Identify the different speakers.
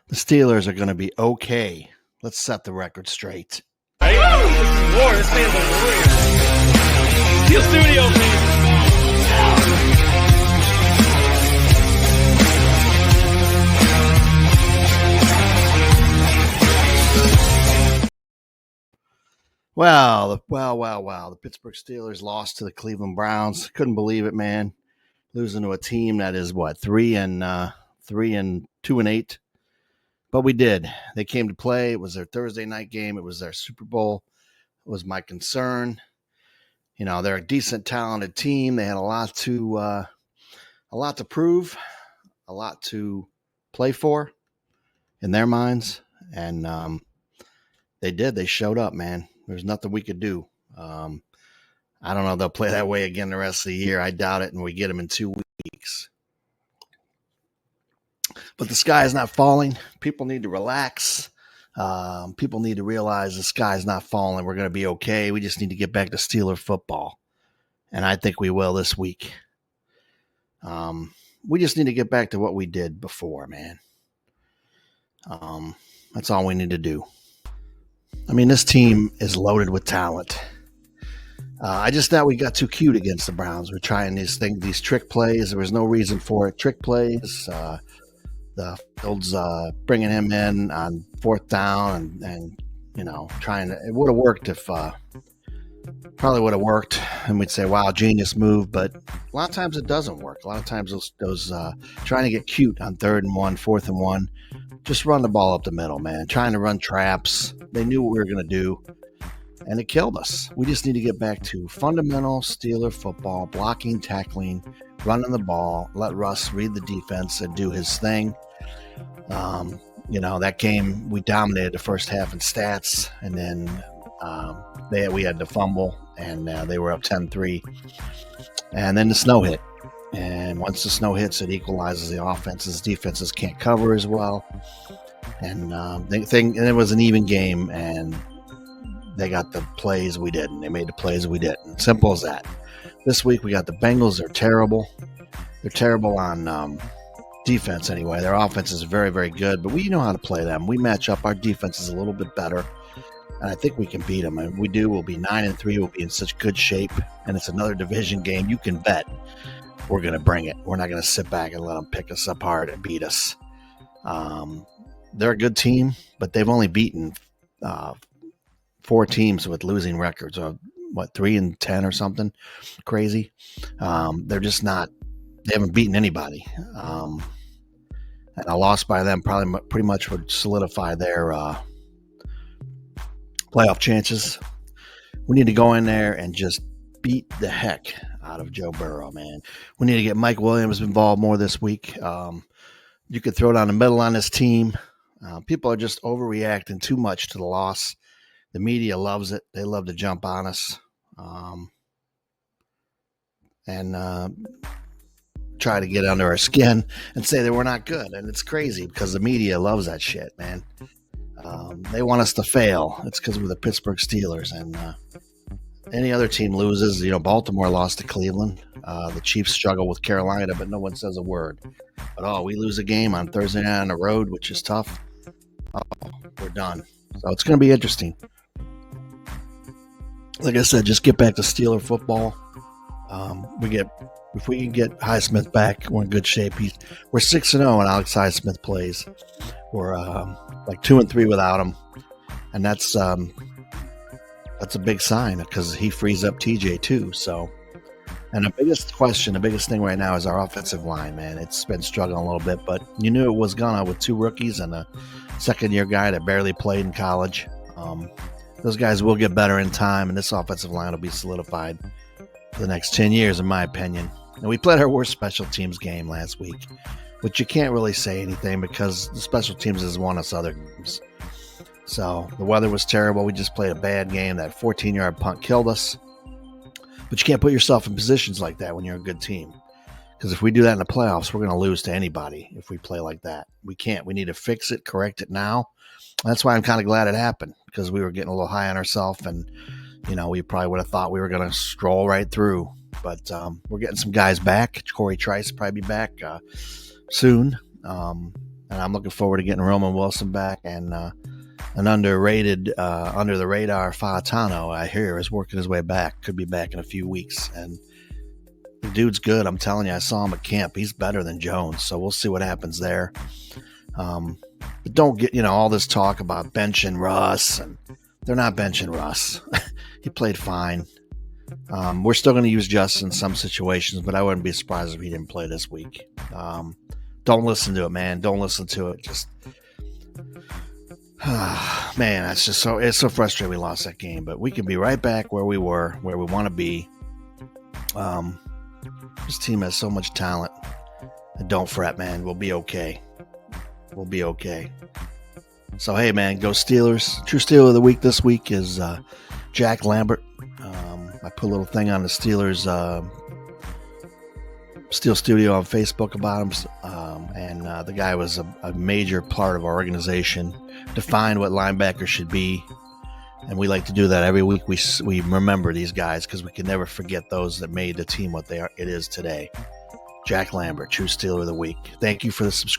Speaker 1: The Steelers are going to be okay. Let's set the record straight.
Speaker 2: Hey, this is war. This man's a warrior. Steel Studio, please.
Speaker 1: Wow. The Pittsburgh Steelers lost to the Cleveland Browns. Couldn't believe it, man. Losing to a team that is 3-2-8. But we did. They came to play. It was their Thursday night game. It was their Super Bowl. It was my concern. You know, they're a decent, talented team. They had a lot to prove, a lot to play for in their minds, and they did. They showed up, man. There's nothing we could do. I don't know if they'll play that way again the rest of the year. I doubt it, and we get them in 2 weeks. But the sky is not falling. People need to relax. People need to realize the sky is not falling. We're going to be okay. We just need to get back to Steeler football. And I think we will this week. We just need to get back to what we did before, man. That's all we need to do. I mean, this team is loaded with talent. I just thought we got too cute against the Browns. We're trying these trick plays. There was no reason for it. Trick plays. The Fields bringing him in on 4th down and you know, it would have worked if probably would have worked, and we'd say, wow, genius move. But a lot of times it doesn't work. A lot of times those trying to get cute on 3rd and 1, 4th and 1, just run the ball up the middle, man. Trying to run traps. They knew what we were going to do, and it killed us. We just need to get back to fundamental Steeler football, blocking, tackling, running the ball, let Russ read the defense and do his thing. You know, that game, we dominated the first half in stats, and then we had the fumble, and they were up 10-3. And then the snow hit. And once the snow hits, it equalizes the offenses. Defenses can't cover as well. And and it was an even game, and they got the plays we didn't. They made the plays we didn't. Simple as that. This week we got the Bengals. They're terrible. They're terrible on defense anyway. Their offense is very, very good, but we know how to play them. We match up. Our defense is a little bit better, and I think we can beat them. And if we do, we'll be 9-3. We'll be in such good shape, and it's another division game. You can bet we're going to bring it. We're not going to sit back and let them pick us apart and beat us. They're a good team, but they've only beaten 4 teams with losing records, or 3-10 or something crazy. They're just not. They haven't beaten anybody. And a loss by them probably pretty much would solidify their playoff chances. We need to go in there and just beat the heck out of Joe Burrow, man. We need to get Mike Williams involved more this week. You could throw down the middle on this team. People are just overreacting too much to the loss. The media loves it. They love to jump on us. And try to get under our skin and say that we're not good. And it's crazy because the media loves that shit, man. They want us to fail. It's because we're the Pittsburgh Steelers. And any other team loses. You know, Baltimore lost to Cleveland. The Chiefs struggle with Carolina, but no one says a word. But, we lose a game on Thursday night on the road, which is tough. We're done. So it's going to be interesting. Like I said, just get back to Steeler football. If we can get Highsmith back, we're in good shape. We're 6-0 when Alex Highsmith plays. We're like 2-3 without him, and that's a big sign because he frees up TJ too. So, and the biggest thing right now is our offensive line, man. It's been struggling a little bit, but you knew it was gonna with 2 rookies and a second-year guy that barely played in college. Those guys will get better in time, and this offensive line will be solidified for the next 10 years, in my opinion. And we played our worst special teams game last week, which you can't really say anything because the special teams has won us other games. So the weather was terrible. We just played a bad game. That 14-yard punt killed us. But you can't put yourself in positions like that when you're a good team. Because if we do that in the playoffs, we're going to lose to anybody if we play like that. We can't. We need to fix it, correct it now. That's why I'm kind of glad it happened, because we were getting a little high on ourselves, and we probably would have thought we were going to stroll right through. But we're getting some guys back. Corey Trice will probably be back soon. And I'm looking forward to getting Roman Wilson back, and an underrated, under the radar Faetano, I hear, is working his way back. Could be back in a few weeks. And the dude's good. I'm telling you, I saw him at camp. He's better than Jones. So we'll see what happens there. But don't get, all this talk about benching Russ. And they're not benching Russ. He played fine. We're still going to use Justin in some situations, but I wouldn't be surprised if he didn't play this week. Don't listen to it, man. Don't listen to it. Just, man, it's so frustrating we lost that game. But we can be right back where we were, where we want to be. This team has so much talent. And don't fret, man. We'll be okay. We'll be okay. So, hey, man, go Steelers. True Steeler of the Week this week is Jack Lambert. I put a little thing on the Steelers Steel Studio on Facebook about him. And the guy was a major part of our organization, defined what linebackers should be. And we like to do that every week. We remember these guys because we can never forget those that made the team what it is today. Jack Lambert, True Steeler of the Week. Thank you for the subscription.